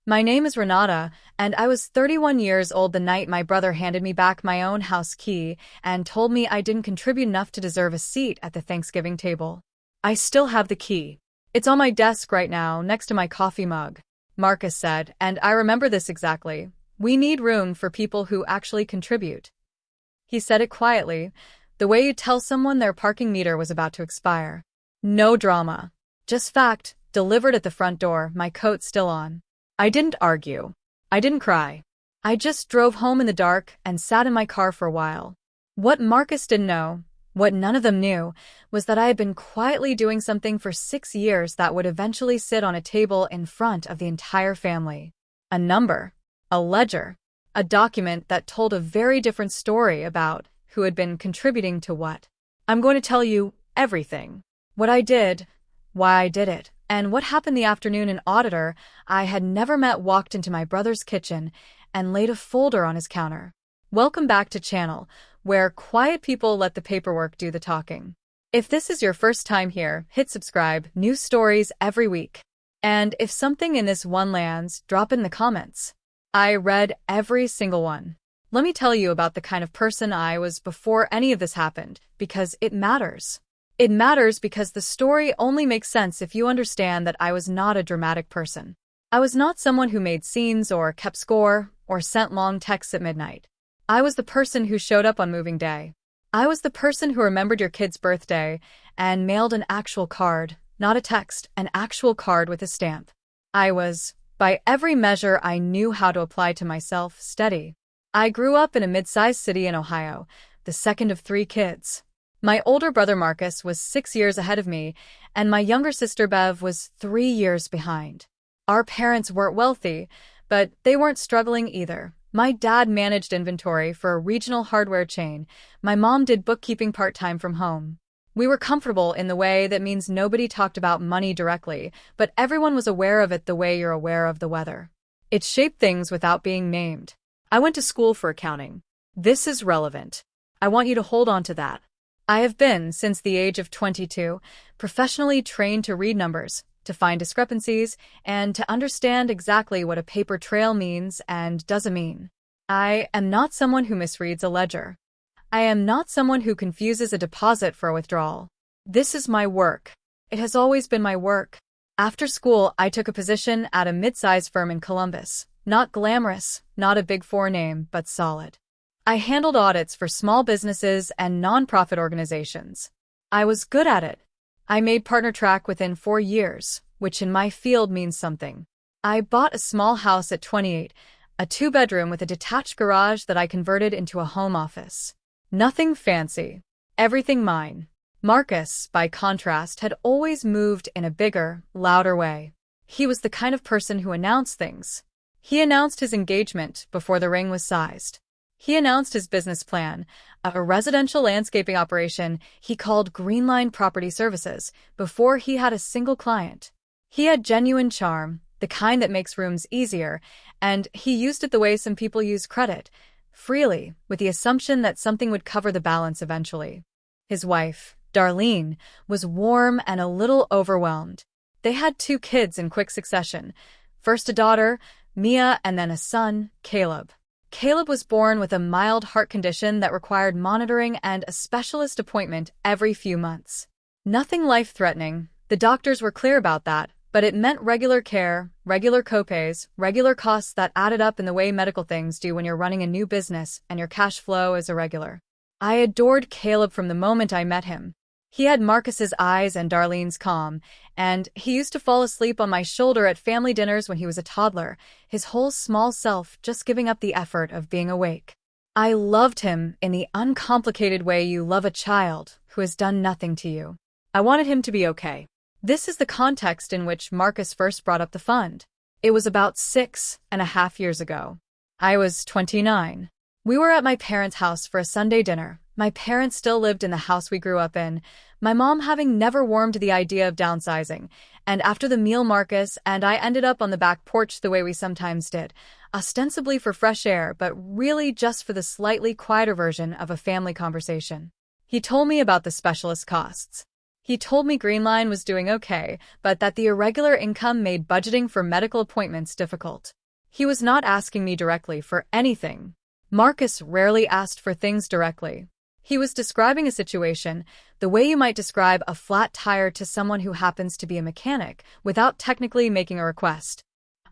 My name is Renata, and I was 31 years old the night my brother handed me back my own house key and told me I didn't contribute enough to deserve a seat at the Thanksgiving table. I still have the key. It's on my desk right now, next to my coffee mug, Marcus said, and I remember this exactly. We need room for people who actually contribute. He said it quietly, the way you tell someone their parking meter was about to expire. No drama. Just fact, delivered at the front door, my coat still on. I didn't argue. I didn't cry. I just drove home in the dark and sat in my car for a while. What Marcus didn't know, what none of them knew, was that I had been quietly doing something for 6 years that would eventually sit on a table in front of the entire family. A number, a ledger, a document that told a very different story about who had been contributing to what. I'm going to tell you everything. What I did, why I did it, and what happened the afternoon an auditor I had never met walked into my brother's kitchen and laid a folder on his counter. Welcome back to channel, where quiet people let the paperwork do the talking. If this is your first time here, hit subscribe, new stories every week. And if something in this one lands, drop it in the comments. I read every single one. Let me tell you about the kind of person I was before any of this happened, because it matters. It matters because the story only makes sense if you understand that I was not a dramatic person. I was not someone who made scenes or kept score or sent long texts at midnight. I was the person who showed up on moving day. I was the person who remembered your kid's birthday and mailed an actual card, not a text, an actual card with a stamp. I was, by every measure I knew how to apply to myself, steady. I grew up in a mid-sized city in Ohio, the second of 3 kids. My older brother Marcus was 6 years ahead of me, and my younger sister Bev was 3 years behind. Our parents weren't wealthy, but they weren't struggling either. My dad managed inventory for a regional hardware chain. My mom did bookkeeping part-time from home. We were comfortable in the way that means nobody talked about money directly, but everyone was aware of it the way you're aware of the weather. It shaped things without being named. I went to school for accounting. This is relevant. I want you to hold on to that. I have been, since the age of 22, professionally trained to read numbers, to find discrepancies, and to understand exactly what a paper trail means and doesn't mean. I am not someone who misreads a ledger. I am not someone who confuses a deposit for a withdrawal. This is my work. It has always been my work. After school, I took a position at a mid-sized firm in Columbus. Not glamorous, not a Big Four name, but solid. I handled audits for small businesses and nonprofit organizations. I was good at it. I made partner track within 4 years, which in my field means something. I bought a small house at 28, a 2-bedroom with a detached garage that I converted into a home office. Nothing fancy. Everything mine. Marcus, by contrast, had always moved in a bigger, louder way. He was the kind of person who announced things. He announced his engagement before the ring was sized. He announced his business plan, a residential landscaping operation he called Greenline Property Services, before he had a single client. He had genuine charm, the kind that makes rooms easier, and he used it the way some people use credit, freely, with the assumption that something would cover the balance eventually. His wife, Darlene, was warm and a little overwhelmed. They had 2 kids in quick succession, first a daughter, Mia, and then a son, Caleb. Caleb was born with a mild heart condition that required monitoring and a specialist appointment every few months. Nothing life-threatening, the doctors were clear about that, but it meant regular care, regular copays, regular costs that added up in the way medical things do when you're running a new business and your cash flow is irregular. I adored Caleb from the moment I met him. He had Marcus's eyes and Darlene's calm, and he used to fall asleep on my shoulder at family dinners when he was a toddler, his whole small self just giving up the effort of being awake. I loved him in the uncomplicated way you love a child who has done nothing to you. I wanted him to be okay. This is the context in which Marcus first brought up the fund. It was about 6.5 years ago. I was 29. We were at my parents' house for a Sunday dinner. My parents still lived in the house we grew up in, my mom having never warmed to the idea of downsizing, and after the meal Marcus and I ended up on the back porch the way we sometimes did, ostensibly for fresh air but really just for the slightly quieter version of a family conversation. He told me about the specialist costs. He told me Greenline was doing okay, but that the irregular income made budgeting for medical appointments difficult. He was not asking me directly for anything. Marcus rarely asked for things directly. He was describing a situation the way you might describe a flat tire to someone who happens to be a mechanic, without technically making a request.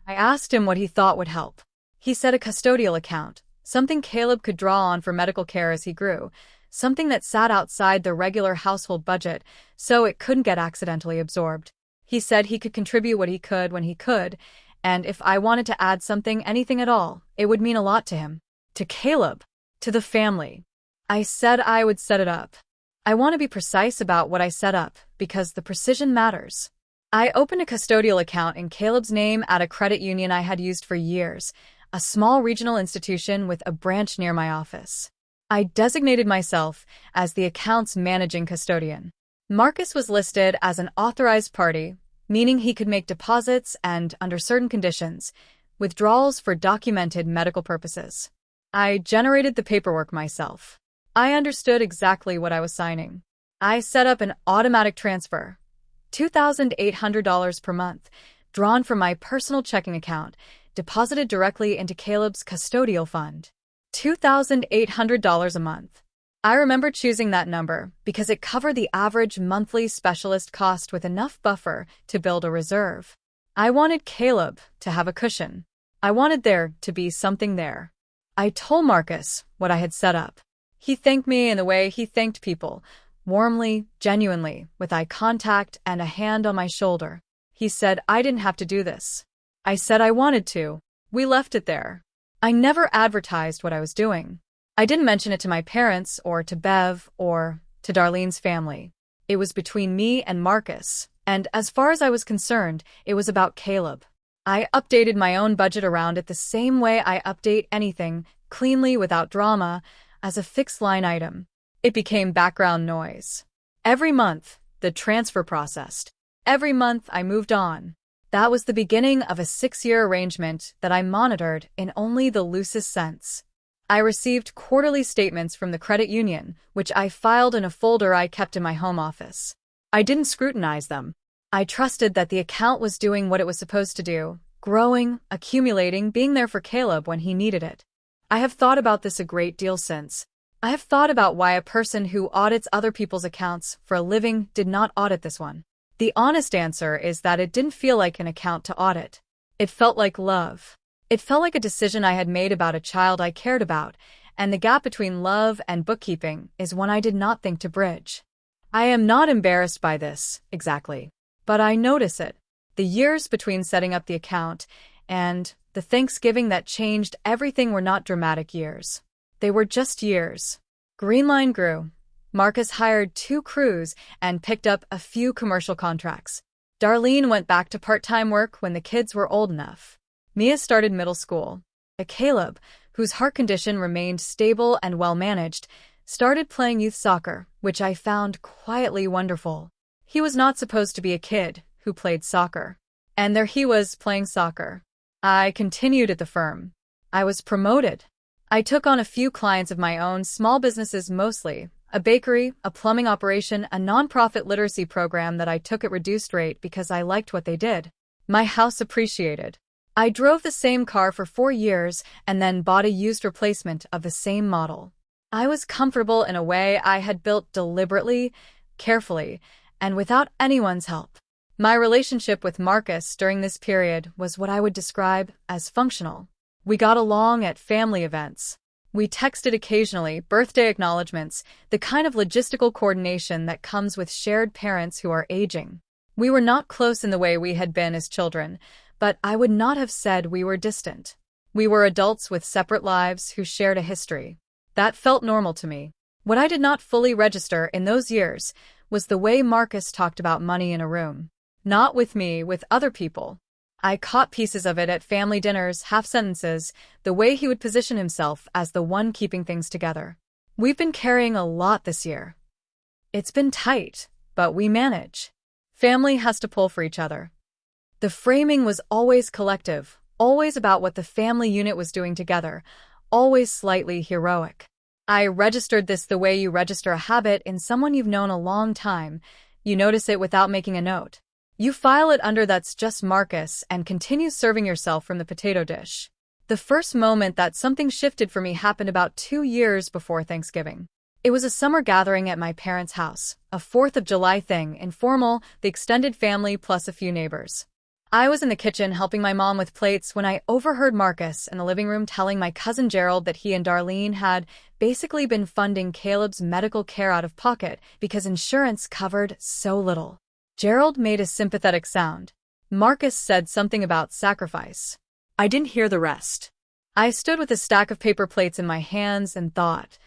I asked him what he thought would help. He said a custodial account, something Caleb could draw on for medical care as he grew, something that sat outside the regular household budget, so it couldn't get accidentally absorbed. He said he could contribute what he could when he could, and if I wanted to add something, anything at all, it would mean a lot to him. To Caleb. To the family. I said I would set it up. I want to be precise about what I set up, because the precision matters. I opened a custodial account in Caleb's name at a credit union I had used for years, a small regional institution with a branch near my office. I designated myself as the account's managing custodian. Marcus was listed as an authorized party, meaning he could make deposits and, under certain conditions, withdrawals for documented medical purposes. I generated the paperwork myself. I understood exactly what I was signing. I set up an automatic transfer, $2,800 per month, drawn from my personal checking account, deposited directly into Caleb's custodial fund. $2,800 a month. I remember choosing that number because it covered the average monthly specialist cost with enough buffer to build a reserve. I wanted Caleb to have a cushion. I wanted there to be something there. I told Marcus what I had set up. He thanked me in the way he thanked people, warmly, genuinely, with eye contact and a hand on my shoulder. He said I didn't have to do this. I said I wanted to. We left it there. I never advertised what I was doing. I didn't mention it to my parents or to Bev or to Darlene's family. It was between me and Marcus, and as far as I was concerned, it was about Caleb. I updated my own budget around it the same way I update anything, cleanly without drama, as a fixed line item. It became background noise. Every month, the transfer processed. Every month, I moved on. That was the beginning of a 6-year arrangement that I monitored in only the loosest sense. I received quarterly statements from the credit union, which I filed in a folder I kept in my home office. I didn't scrutinize them. I trusted that the account was doing what it was supposed to do, growing, accumulating, being there for Caleb when he needed it. I have thought about this a great deal since. I have thought about why a person who audits other people's accounts for a living did not audit this one. The honest answer is that it didn't feel like an account to audit. It felt like love. It felt like a decision I had made about a child I cared about, and the gap between love and bookkeeping is one I did not think to bridge. I am not embarrassed by this, exactly. But I notice it. The years between setting up the account and the Thanksgiving that changed everything were not dramatic years. They were just years. Greenline grew. Marcus hired 2 crews and picked up a few commercial contracts. Darlene went back to part-time work when the kids were old enough. Mia started middle school. Caleb, whose heart condition remained stable and well-managed, started playing youth soccer, which I found quietly wonderful. He was not supposed to be a kid who played soccer. And there he was playing soccer. I continued at the firm. I was promoted. I took on a few clients of my own, small businesses mostly, a bakery, a plumbing operation, a nonprofit literacy program that I took at reduced rate because I liked what they did. My house appreciated. I drove the same car for 4 years and then bought a used replacement of the same model. I was comfortable in a way I had built deliberately, carefully, and without anyone's help. My relationship with Marcus during this period was what I would describe as functional. We got along at family events. We texted occasionally, birthday acknowledgments, the kind of logistical coordination that comes with shared parents who are aging. We were not close in the way we had been as children, but I would not have said we were distant. We were adults with separate lives who shared a history. That felt normal to me. What I did not fully register in those years was the way Marcus talked about money in a room. Not with me, with other people. I caught pieces of it at family dinners, half sentences, the way he would position himself as the one keeping things together. We've been carrying a lot this year. It's been tight, but we manage. Family has to pull for each other. The framing was always collective, always about what the family unit was doing together, always slightly heroic. I registered this the way you register a habit in someone you've known a long time, You notice it without making a note. You file it under "That's just Marcus" and continue serving yourself from the potato dish. The first moment that something shifted for me happened about 2 years before Thanksgiving. It was a summer gathering at my parents' house, a 4th of July thing, informal, the extended family plus a few neighbors. I was in the kitchen helping my mom with plates when I overheard Marcus in the living room telling my cousin Gerald that he and Darlene had basically been funding Caleb's medical care out of pocket because insurance covered so little. Gerald made a sympathetic sound. Marcus said something about sacrifice. I didn't hear the rest. I stood with a stack of paper plates in my hands and thought,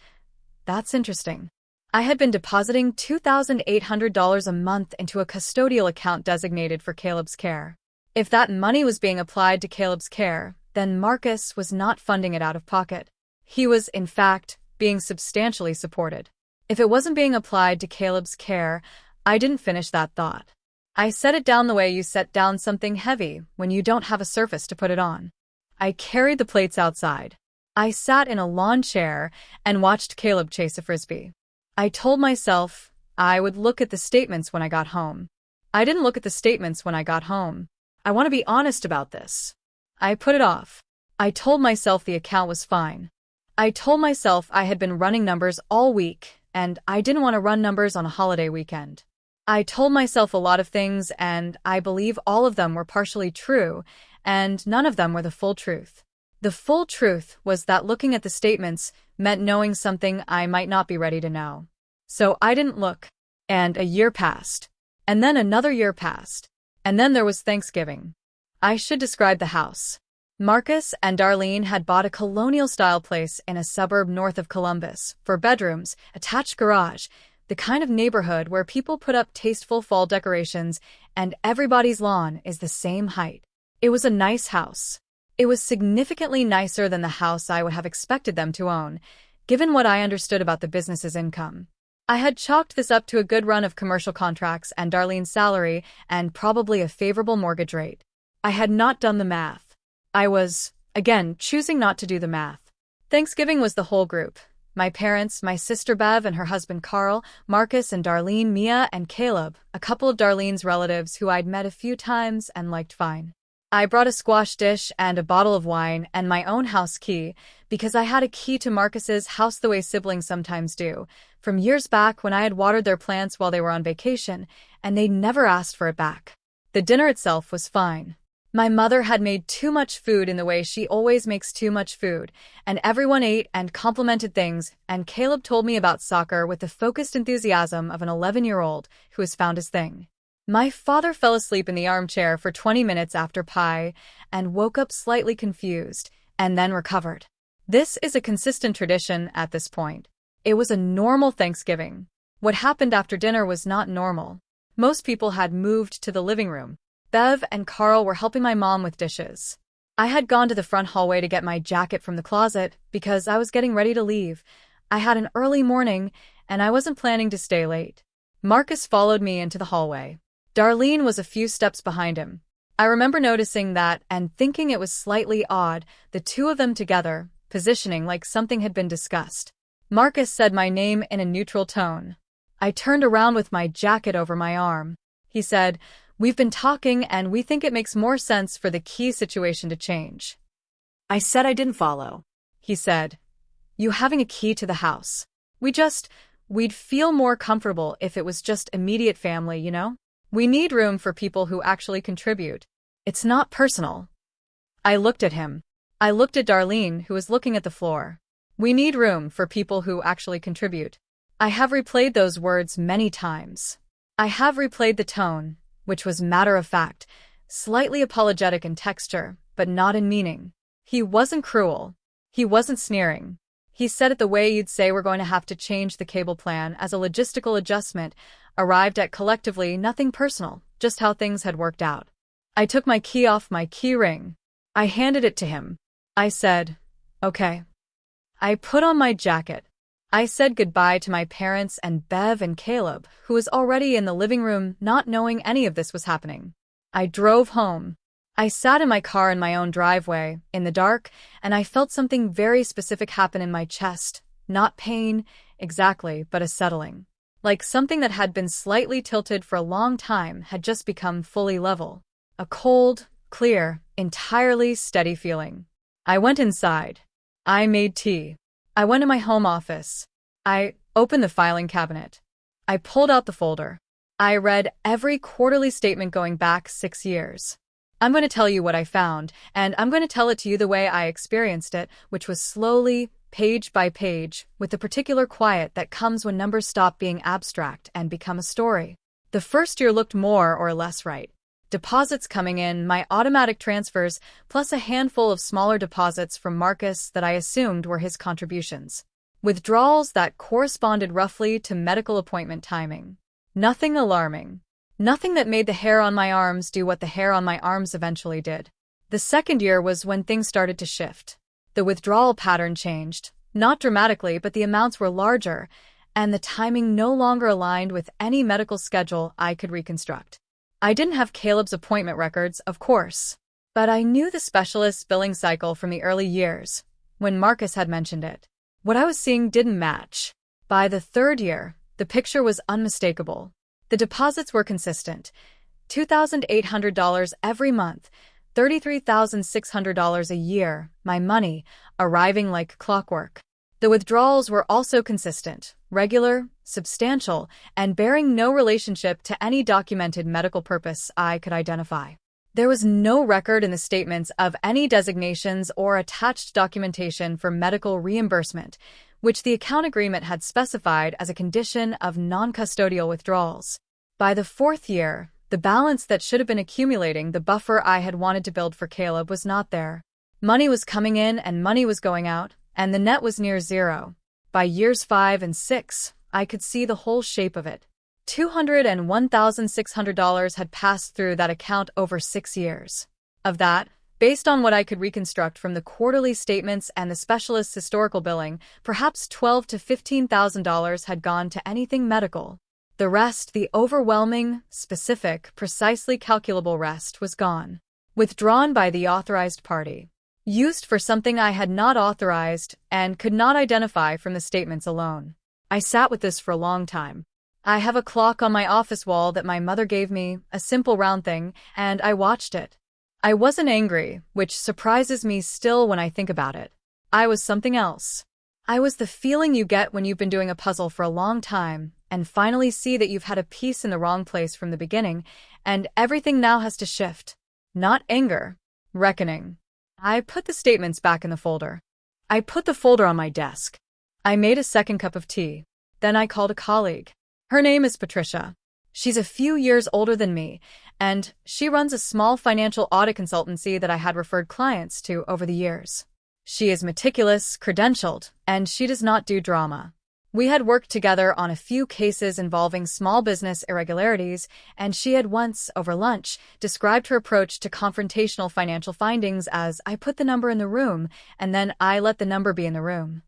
that's interesting. I had been depositing $2,800 a month into a custodial account designated for Caleb's care. If that money was being applied to Caleb's care, then Marcus was not funding it out of pocket. He was, in fact, being substantially supported. If it wasn't being applied to Caleb's care, I didn't finish that thought. I set it down the way you set down something heavy when you don't have a surface to put it on. I carried the plates outside. I sat in a lawn chair and watched Caleb chase a frisbee. I told myself I would look at the statements when I got home. I didn't look at the statements when I got home. I want to be honest about this. I put it off. I told myself the account was fine. I told myself I had been running numbers all week, and I didn't want to run numbers on a holiday weekend. I told myself a lot of things, and I believe all of them were partially true, and none of them were the full truth. The full truth was that looking at the statements meant knowing something I might not be ready to know. So I didn't look. And a year passed. And then another year passed. And then there was Thanksgiving. I should describe the house. Marcus and Darlene had bought a colonial-style place in a suburb north of Columbus, 4 bedrooms, attached garage, the kind of neighborhood where people put up tasteful fall decorations and everybody's lawn is the same height. It was a nice house. It was significantly nicer than the house I would have expected them to own, given what I understood about the business's income. I had chalked this up to a good run of commercial contracts and Darlene's salary and probably a favorable mortgage rate. I had not done the math. I was, again, choosing not to do the math. Thanksgiving was the whole group. My parents, my sister Bev and her husband Carl, Marcus and Darlene, Mia and Caleb, a couple of Darlene's relatives who I'd met a few times and liked fine. I brought a squash dish and a bottle of wine and my own house key, because I had a key to Marcus's house the way siblings sometimes do, from years back when I had watered their plants while they were on vacation, and they'd never asked for it back. The dinner itself was fine. My mother had made too much food in the way she always makes too much food, and everyone ate and complimented things, and Caleb told me about soccer with the focused enthusiasm of an 11-year-old who has found his thing. My father fell asleep in the armchair for 20 minutes after pie and woke up slightly confused, and then recovered. This is a consistent tradition at this point. It was a normal Thanksgiving. What happened after dinner was not normal. Most people had moved to the living room. Bev and Carl were helping my mom with dishes. I had gone to the front hallway to get my jacket from the closet because I was getting ready to leave. I had an early morning, and I wasn't planning to stay late. Marcus followed me into the hallway. Darlene was a few steps behind him. I remember noticing that and thinking it was slightly odd, the two of them together, positioning like something had been discussed. Marcus said my name in a neutral tone. I turned around with my jacket over my arm. He said, "We've been talking and we think it makes more sense for the key situation to change." I said I didn't follow. He said, "You having a key to the house. We'd feel more comfortable if it was just immediate family, you know? We need room for people who actually contribute. It's not personal." I looked at him. I looked at Darlene, who was looking at the floor. We need room for people who actually contribute. I have replayed those words many times. I have replayed the tone, which was matter-of-fact, slightly apologetic in texture, but not in meaning. He wasn't cruel. He wasn't sneering. He said it the way you'd say we're going to have to change the cable plan as a logistical adjustment, arrived at collectively nothing personal, just how things had worked out. I took my key off my key ring. I handed it to him. I said, "Okay." I put on my jacket. I said goodbye to my parents and Bev and Caleb, who was already in the living room not knowing any of this was happening. I drove home. I sat in my car in my own driveway, in the dark, and I felt something very specific happen in my chest. Not pain, exactly, but a settling. Like something that had been slightly tilted for a long time had just become fully level. A cold, clear, entirely steady feeling. I went inside. I made tea. I went to my home office. I opened the filing cabinet. I pulled out the folder. I read every quarterly statement going back 6 years. I'm going to tell you what I found, and I'm going to tell it to you the way I experienced it, which was slowly, page by page, with the particular quiet that comes when numbers stop being abstract and become a story. The first year looked more or less right. Deposits coming in, my automatic transfers, plus a handful of smaller deposits from Marcus that I assumed were his contributions. Withdrawals that corresponded roughly to medical appointment timing. Nothing alarming. Nothing that made the hair on my arms do what the hair on my arms eventually did. The second year was when things started to shift. The withdrawal pattern changed, not dramatically, but the amounts were larger, and the timing no longer aligned with any medical schedule I could reconstruct. I didn't have Caleb's appointment records, of course, but I knew the specialist's billing cycle from the early years, when Marcus had mentioned it. What I was seeing didn't match. By the third year, the picture was unmistakable. The deposits were consistent. $2,800 every month, $33,600 a year, my money, arriving like clockwork. The withdrawals were also consistent, regular, substantial, and bearing no relationship to any documented medical purpose I could identify. There was no record in the statements of any designations or attached documentation for medical reimbursement, which the account agreement had specified as a condition of non-custodial withdrawals. By the fourth year, the balance that should have been accumulating the buffer I had wanted to build for Caleb was not there. Money was coming in and money was going out, and the net was near zero. By years 5 and 6, I could see the whole shape of it. $201,600 had passed through that account over 6 years. Of that, based on what I could reconstruct from the quarterly statements and the specialist's historical billing, perhaps $12,000 to $15,000 had gone to anything medical. The rest, the overwhelming, specific, precisely calculable rest, was gone. Withdrawn by the authorized party. Used for something I had not authorized and could not identify from the statements alone. I sat with this for a long time. I have a clock on my office wall that my mother gave me, a simple round thing, and I watched it. I wasn't angry, which surprises me still when I think about it. I was something else. I was the feeling you get when you've been doing a puzzle for a long time and finally see that you've had a piece in the wrong place from the beginning, and everything now has to shift. Not anger. Reckoning. I put the statements back in the folder. I put the folder on my desk. I made a second cup of tea. Then I called a colleague. Her name is Patricia. She's a few years older than me, and she runs a small financial audit consultancy that I had referred clients to over the years. She is meticulous, credentialed, and she does not do drama. We had worked together on a few cases involving small business irregularities, and she had once, over lunch, described her approach to confrontational financial findings as, I put the number in the room, and then I let the number be in the room.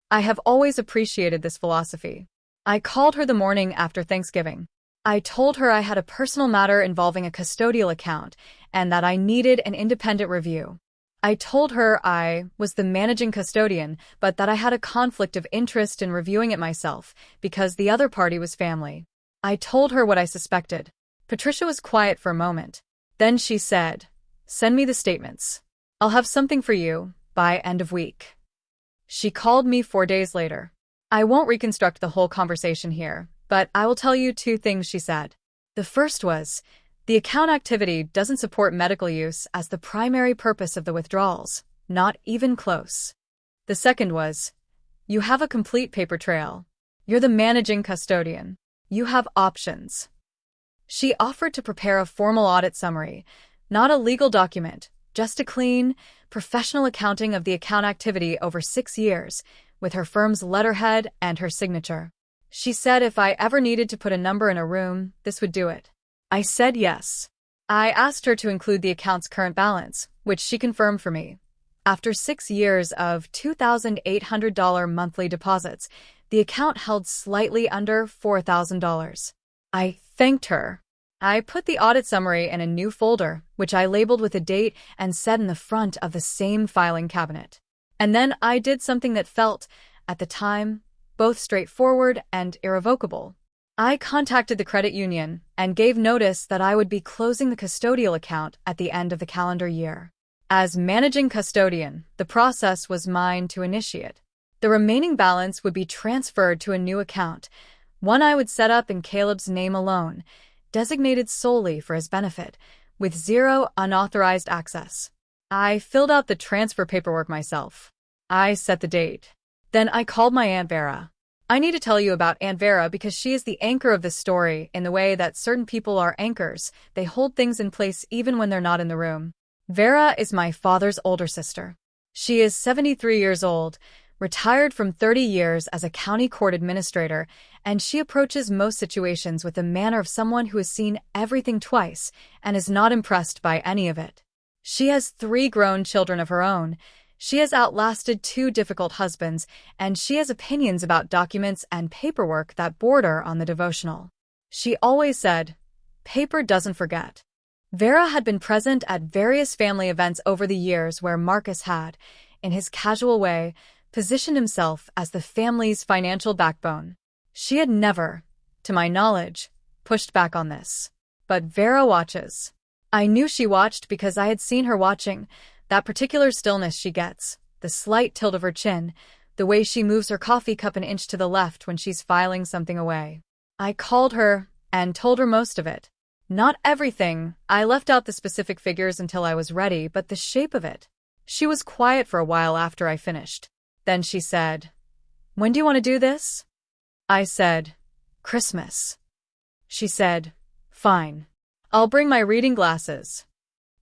I have always appreciated this philosophy. I called her the morning after Thanksgiving. I told her I had a personal matter involving a custodial account, and that I needed an independent review. I told her I was the managing custodian, but that I had a conflict of interest in reviewing it myself, because the other party was family. I told her what I suspected. Patricia was quiet for a moment. Then she said, "Send me the statements. I'll have something for you by end of week." She called me 4 days later. I won't reconstruct the whole conversation here, but I will tell you 2 things she said. The first was, the account activity doesn't support medical use as the primary purpose of the withdrawals, not even close. The second was, you have a complete paper trail. You're the managing custodian. You have options. She offered to prepare a formal audit summary, not a legal document, just a clean, professional accounting of the account activity over 6 years, with her firm's letterhead and her signature. She said if I ever needed to put a number in a room, this would do it. I said yes. I asked her to include the account's current balance, which she confirmed for me. After 6 years of $2,800 monthly deposits, the account held slightly under $4,000. I thanked her. I put the audit summary in a new folder, which I labeled with a date and set in the front of the same filing cabinet. And then I did something that felt, at the time, both straightforward and irrevocable. I contacted the credit union and gave notice that I would be closing the custodial account at the end of the calendar year. As managing custodian, the process was mine to initiate. The remaining balance would be transferred to a new account, one I would set up in Caleb's name alone, designated solely for his benefit, with zero unauthorized access. I filled out the transfer paperwork myself. I set the date. Then I called my Aunt Vera. I need to tell you about Aunt Vera because she is the anchor of this story in the way that certain people are anchors. They hold things in place even when they're not in the room. Vera is my father's older sister. She is 73 years old, retired from 30 years as a county court administrator, and she approaches most situations with the manner of someone who has seen everything twice and is not impressed by any of it. She has 3 grown children of her own. She has outlasted 2 difficult husbands, and she has opinions about documents and paperwork that border on the devotional. She always said, "Paper doesn't forget." Vera had been present at various family events over the years where Marcus had, in his casual way, positioned himself as the family's financial backbone. She had never, to my knowledge, pushed back on this. But Vera watches. I knew she watched because I had seen her watching, that particular stillness she gets, the slight tilt of her chin, the way she moves her coffee cup an inch to the left when she's filing something away. I called her and told her most of it. Not everything, I left out the specific figures until I was ready, but the shape of it. She was quiet for a while after I finished. Then she said, "When do you want to do this?" I said, "Christmas." She said, "Fine. I'll bring my reading glasses."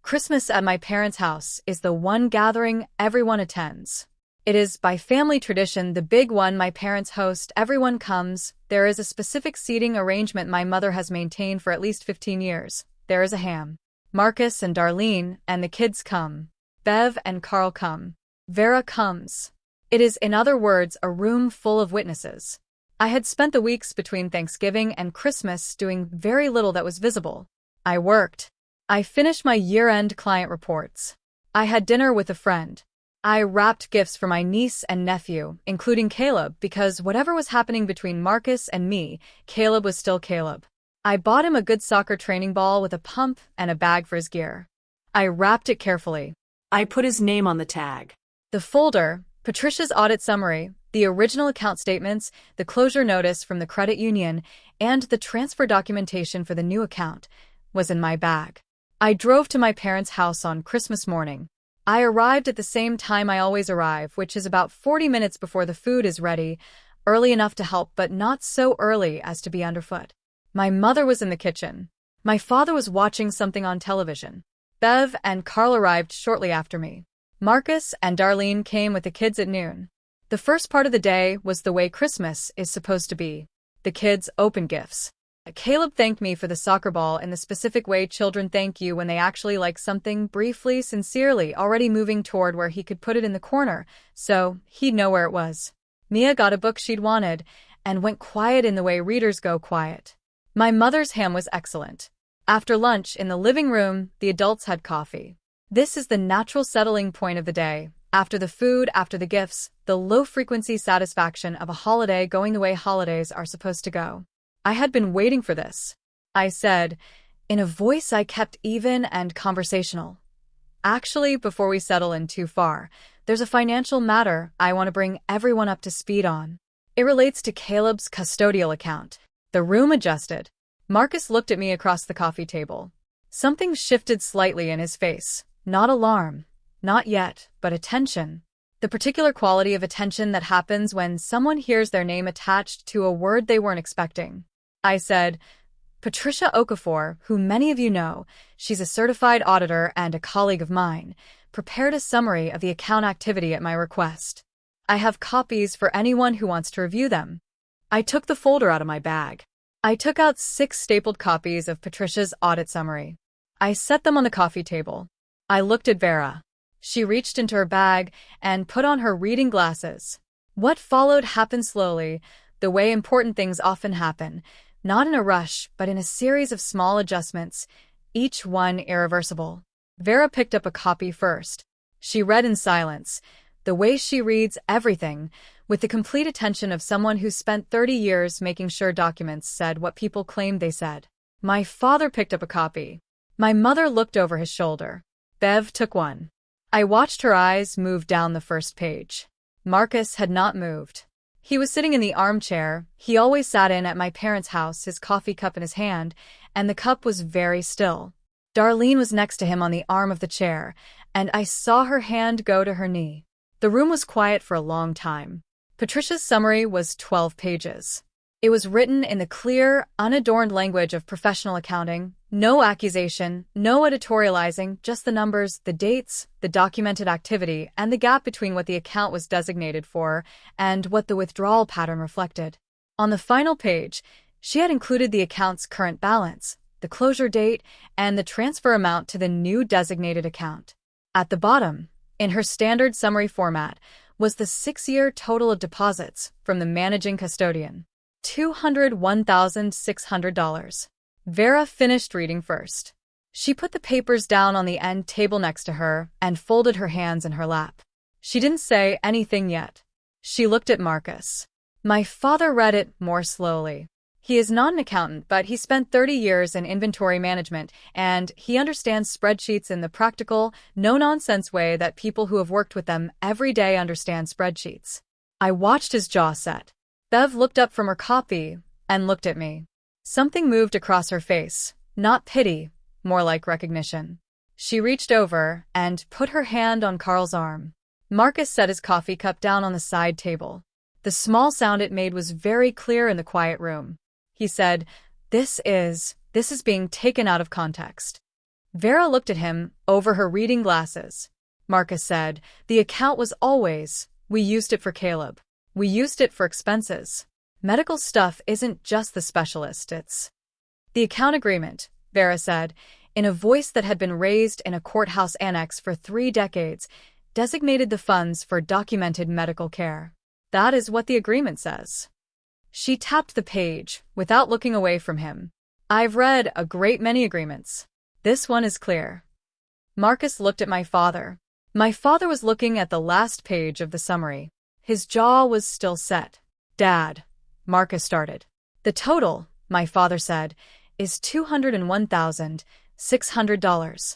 Christmas at my parents' house is the one gathering everyone attends. It is, by family tradition, the big one my parents host. Everyone comes. There is a specific seating arrangement my mother has maintained for at least 15 years. There is a ham. Marcus and Darlene and the kids come. Bev and Carl come. Vera comes. It is, in other words, a room full of witnesses. I had spent the weeks between Thanksgiving and Christmas doing very little that was visible. I worked. I finished my year-end client reports. I had dinner with a friend. I wrapped gifts for my niece and nephew, including Caleb, because whatever was happening between Marcus and me, Caleb was still Caleb. I bought him a good soccer training ball with a pump and a bag for his gear. I wrapped it carefully. I put his name on the tag. The folder, Patricia's audit summary, the original account statements, the closure notice from the credit union, and the transfer documentation for the new account, was in my bag. I drove to my parents' house on Christmas morning. I arrived at the same time I always arrive, which is about 40 minutes before the food is ready, early enough to help but not so early as to be underfoot. My mother was in the kitchen. My father was watching something on television. Bev and Carl arrived shortly after me. Marcus and Darlene came with the kids at noon. The first part of the day was the way Christmas is supposed to be. The kids opened gifts. Caleb thanked me for the soccer ball in the specific way children thank you when they actually like something, briefly, sincerely, already moving toward where he could put it in the corner, so he'd know where it was. Mia got a book she'd wanted, and went quiet in the way readers go quiet. My mother's ham was excellent. After lunch, in the living room, the adults had coffee. This is the natural settling point of the day. After the food, after the gifts, the low-frequency satisfaction of a holiday going the way holidays are supposed to go. I had been waiting for this. I said, in a voice I kept even and conversational. Actually, before we settle in too far, there's a financial matter I want to bring everyone up to speed on. It relates to Caleb's custodial account. The room adjusted. Marcus looked at me across the coffee table. Something shifted slightly in his face. Not alarm. Not yet, but attention. The particular quality of attention that happens when someone hears their name attached to a word they weren't expecting. I said, Patricia Okafor, who many of you know, she's a certified auditor and a colleague of mine, prepared a summary of the account activity at my request. I have copies for anyone who wants to review them. I took the folder out of my bag. I took out 6 stapled copies of Patricia's audit summary. I set them on the coffee table. I looked at Vera. She reached into her bag and put on her reading glasses. What followed happened slowly, the way important things often happen, not in a rush, but in a series of small adjustments, each one irreversible. Vera picked up a copy first. She read in silence, the way she reads everything, with the complete attention of someone who spent 30 years making sure documents said what people claimed they said. My father picked up a copy. My mother looked over his shoulder. Bev took one. I watched her eyes move down the first page. Marcus had not moved. He was sitting in the armchair he always sat in at my parents' house, his coffee cup in his hand, and the cup was very still. Darlene was next to him on the arm of the chair, and I saw her hand go to her knee. The room was quiet for a long time. Patricia's summary was 12 pages. It was written in the clear, unadorned language of professional accounting. No accusation, no editorializing, just the numbers, the dates, the documented activity, and the gap between what the account was designated for and what the withdrawal pattern reflected. On the final page, she had included the account's current balance, the closure date, and the transfer amount to the new designated account. At the bottom, in her standard summary format, was the 6-year total of deposits from the managing custodian. $201,600. Vera finished reading first. She put the papers down on the end table next to her and folded her hands in her lap. She didn't say anything yet. She looked at Marcus. My father read it more slowly. He is not an accountant, but he spent 30 years in inventory management, and he understands spreadsheets in the practical, no-nonsense way that people who have worked with them every day understand spreadsheets. I watched his jaw set. Bev looked up from her copy and looked at me. Something moved across her face, not pity, more like recognition. She reached over and put her hand on Carl's arm. Marcus set his coffee cup down on the side table. The small sound it made was very clear in the quiet room. He said, This is being taken out of context. Vera looked at him over her reading glasses. Marcus said, The account was always, we used it for Caleb. We used it for expenses. Medical stuff isn't just the specialist, it's the account agreement, Vera said, in a voice that had been raised in a courthouse annex for 3 decades, designated the funds for documented medical care. That is what the agreement says. She tapped the page without looking away from him. I've read a great many agreements. This one is clear. Marcus looked at my father. My father was looking at the last page of the summary. His jaw was still set. Dad, Marcus started. The total, my father said, is $201,600.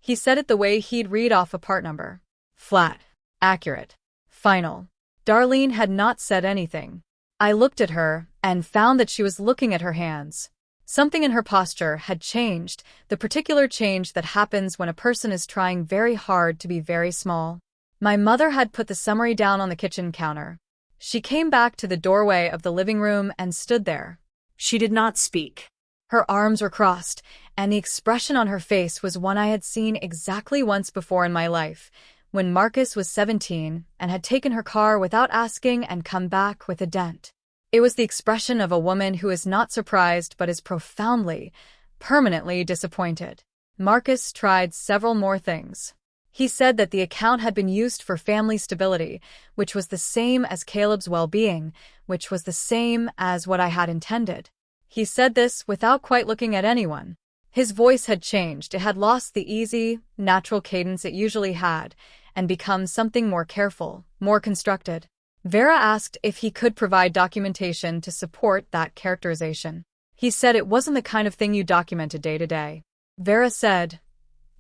He said it the way he'd read off a part number. Flat. Accurate. Final. Darlene had not said anything. I looked at her and found that she was looking at her hands. Something in her posture had changed, the particular change that happens when a person is trying very hard to be very small. My mother had put the summary down on the kitchen counter. She came back to the doorway of the living room and stood there. She did not speak. Her arms were crossed, and the expression on her face was one I had seen exactly once before in my life, when Marcus was 17 and had taken her car without asking and come back with a dent. It was the expression of a woman who is not surprised but is profoundly, permanently disappointed. Marcus tried several more things. He said that the account had been used for family stability, which was the same as Caleb's well-being, which was the same as what I had intended. He said this without quite looking at anyone. His voice had changed. It had lost the easy, natural cadence it usually had, and become something more careful, more constructed. Vera asked if he could provide documentation to support that characterization. He said it wasn't the kind of thing you documented day to day. Vera said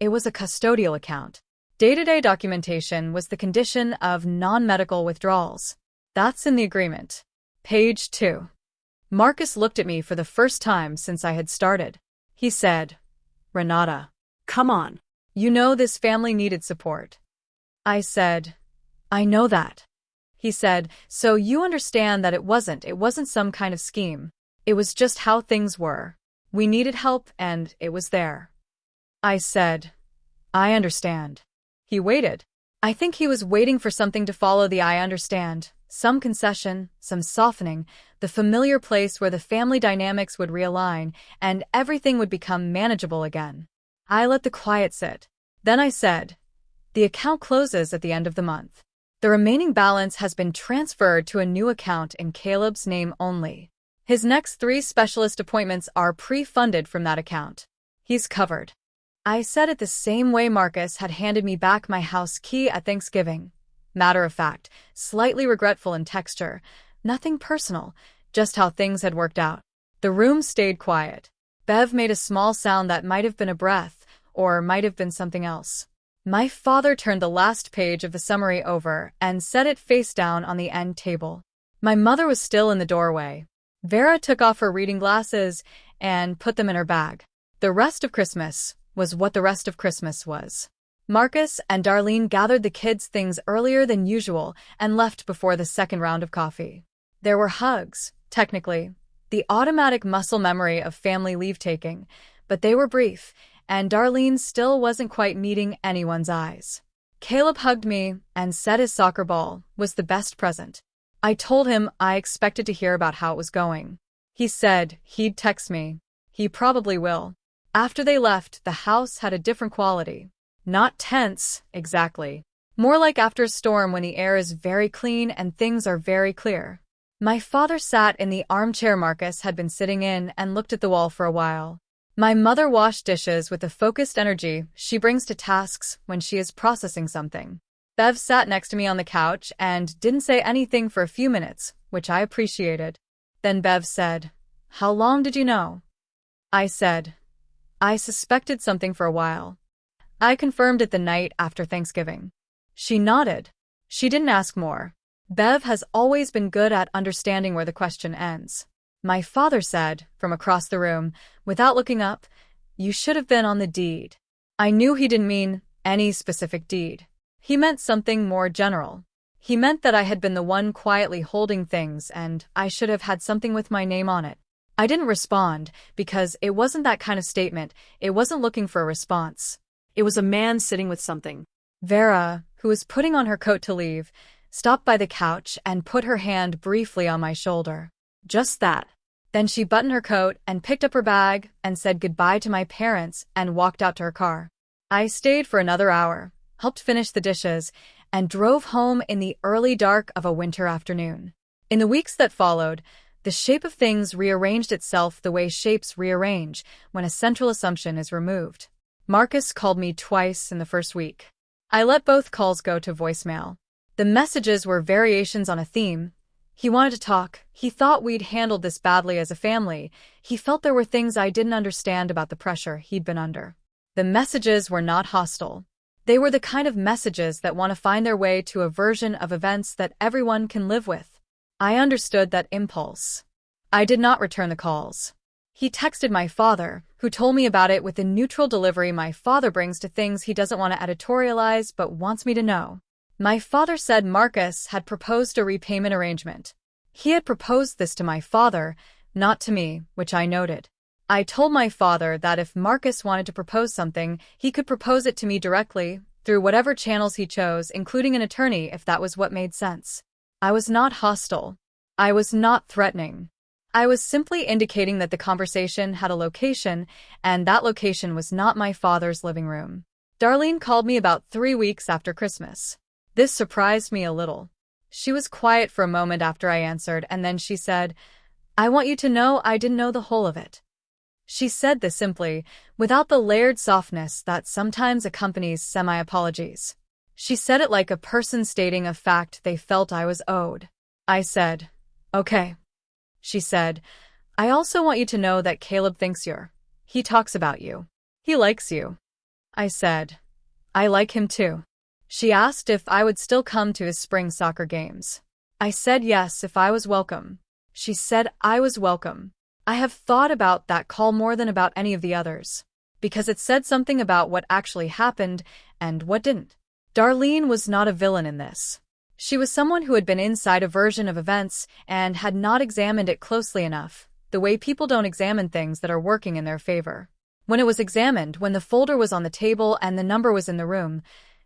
it was a custodial account. Day-to-day documentation was the condition of non-medical withdrawals. That's in the agreement. Page 2. Marcus looked at me for the first time since I had started. He said, Renata. Come on. You know this family needed support. I said, I know that. He said, so you understand that it wasn't some kind of scheme. It was just how things were. We needed help and it was there. I said, I understand. He waited. I think he was waiting for something to follow the I understand, some concession, some softening, the familiar place where the family dynamics would realign and everything would become manageable again. I let the quiet sit. Then I said, the account closes at the end of the month. The remaining balance has been transferred to a new account in Caleb's name only. His next 3 specialist appointments are pre-funded from that account. He's covered. I said it the same way Marcus had handed me back my house key at Thanksgiving. Matter of fact, slightly regretful in texture. Nothing personal, just how things had worked out. The room stayed quiet. Bev made a small sound that might have been a breath, or might have been something else. My father turned the last page of the summary over and set it face down on the end table. My mother was still in the doorway. Vera took off her reading glasses and put them in her bag. The rest of Christmas was what the rest of Christmas was. Marcus and Darlene gathered the kids' things earlier than usual and left before the second round of coffee. There were hugs, technically, the automatic muscle memory of family leave-taking, but they were brief, and Darlene still wasn't quite meeting anyone's eyes. Caleb hugged me and said his soccer ball was the best present. I told him I expected to hear about how it was going. He said he'd text me. He probably will. After they left, the house had a different quality. Not tense, exactly. More like after a storm when the air is very clean and things are very clear. My father sat in the armchair Marcus had been sitting in and looked at the wall for a while. My mother washed dishes with the focused energy she brings to tasks when she is processing something. Bev sat next to me on the couch and didn't say anything for a few minutes, which I appreciated. Then Bev said, "How long did you know?" I said, "I suspected something for a while. I confirmed it the night after Thanksgiving." She nodded. She didn't ask more. Bev has always been good at understanding where the question ends. My father said, from across the room, without looking up, "You should have been on the deed." I knew he didn't mean any specific deed. He meant something more general. He meant that I had been the one quietly holding things and I should have had something with my name on it. I didn't respond because it wasn't that kind of statement. It wasn't looking for a response. It was a man sitting with something. Vera, who was putting on her coat to leave, stopped by the couch and put her hand briefly on my shoulder. Just that. Then she buttoned her coat and picked up her bag and said goodbye to my parents and walked out to her car. I stayed for another hour, helped finish the dishes, and drove home in the early dark of a winter afternoon. In the weeks that followed, the shape of things rearranged itself the way shapes rearrange when a central assumption is removed. Marcus called me twice in the first week. I let both calls go to voicemail. The messages were variations on a theme. He wanted to talk. He thought we'd handled this badly as a family. He felt there were things I didn't understand about the pressure he'd been under. The messages were not hostile. They were the kind of messages that want to find their way to a version of events that everyone can live with. I understood that impulse. I did not return the calls. He texted my father, who told me about it with the neutral delivery my father brings to things he doesn't want to editorialize but wants me to know. My father said Marcus had proposed a repayment arrangement. He had proposed this to my father, not to me, which I noted. I told my father that if Marcus wanted to propose something, he could propose it to me directly, through whatever channels he chose, including an attorney if that was what made sense. I was not hostile. I was not threatening. I was simply indicating that the conversation had a location, and that location was not my father's living room. Darlene called me about 3 weeks after Christmas. This surprised me a little. She was quiet for a moment after I answered, and then she said, "I want you to know I didn't know the whole of it." She said this simply, without the layered softness that sometimes accompanies semi-apologies. She said it like a person stating a fact they felt I was owed. I said, "Okay." She said, "I also want you to know that Caleb thinks he talks about you. He likes you." I said, "I like him too." She asked if I would still come to his spring soccer games. I said yes if I was welcome. She said I was welcome. I have thought about that call more than about any of the others, because it said something about what actually happened and what didn't. Darlene was not a villain in this. She was someone who had been inside a version of events and had not examined it closely enough, the way people don't examine things that are working in their favor. When it was examined, when the folder was on the table and the number was in the room,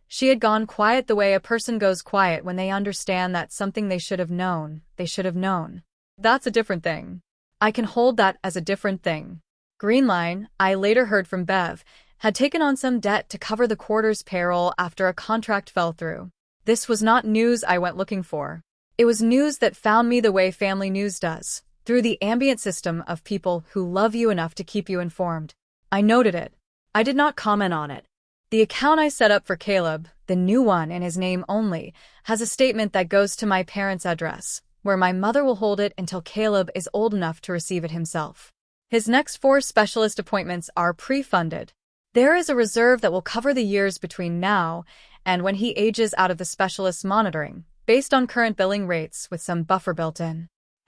she had gone quiet the way a person goes quiet when they understand that something they should have known. That's a different thing. I can hold that as a different thing. Greenline, I later heard from Bev, had taken on some debt to cover the quarter's payroll after a contract fell through. This was not news I went looking for. It was news that found me the way family news does, through the ambient system of people who love you enough to keep you informed. I noted it. I did not comment on it. The account I set up for Caleb, the new one in his name only, has a statement that goes to my parents' address, where my mother will hold it until Caleb is old enough to receive it himself. His next 4 specialist appointments are pre-funded. There is a reserve that will cover the years between now and when he ages out of the specialist's monitoring, based on current billing rates with some buffer built in.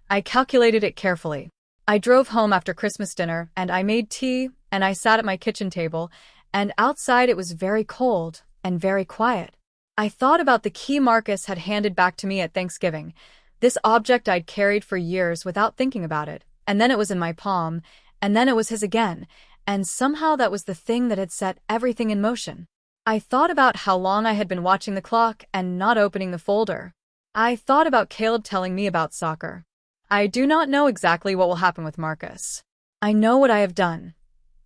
I calculated it carefully. I drove home after Christmas dinner, and I made tea, and I sat at my kitchen table, and outside it was very cold and very quiet. I thought about the key Marcus had handed back to me at Thanksgiving, this object I'd carried for years without thinking about it, and then it was in my palm, and then it was his again, and somehow that was the thing that had set everything in motion. I thought about how long I had been watching the clock and not opening the folder. I thought about Caleb telling me about soccer. I do not know exactly what will happen with Marcus. I know what I have done.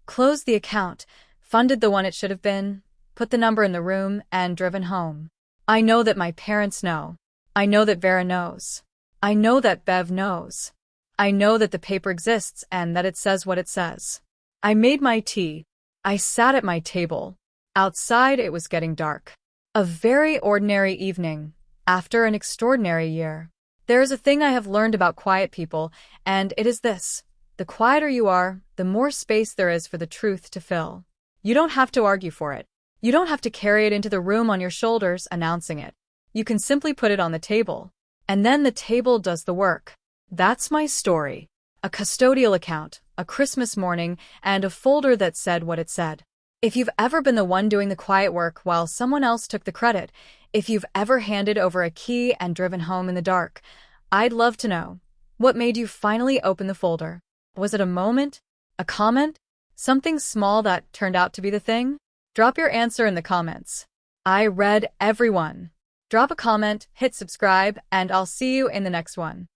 Closed the account, funded the one it should have been, put the number in the room, and driven home. I know that my parents know. I know that Vera knows. I know that Bev knows. I know that the paper exists and that it says what it says. I made my tea. I sat at my table. Outside it was getting dark. A very ordinary evening, after an extraordinary year. There is a thing I have learned about quiet people, and it is this. The quieter you are, the more space there is for the truth to fill. You don't have to argue for it. You don't have to carry it into the room on your shoulders announcing it. You can simply put it on the table. And then the table does the work. That's my story. A custodial account, a Christmas morning, and a folder that said what it said. If you've ever been the one doing the quiet work while someone else took the credit, if you've ever handed over a key and driven home in the dark, I'd love to know. What made you finally open the folder? Was it a moment? A comment? Something small that turned out to be the thing? Drop your answer in the comments. I read every one. Drop a comment, hit subscribe, and I'll see you in the next one.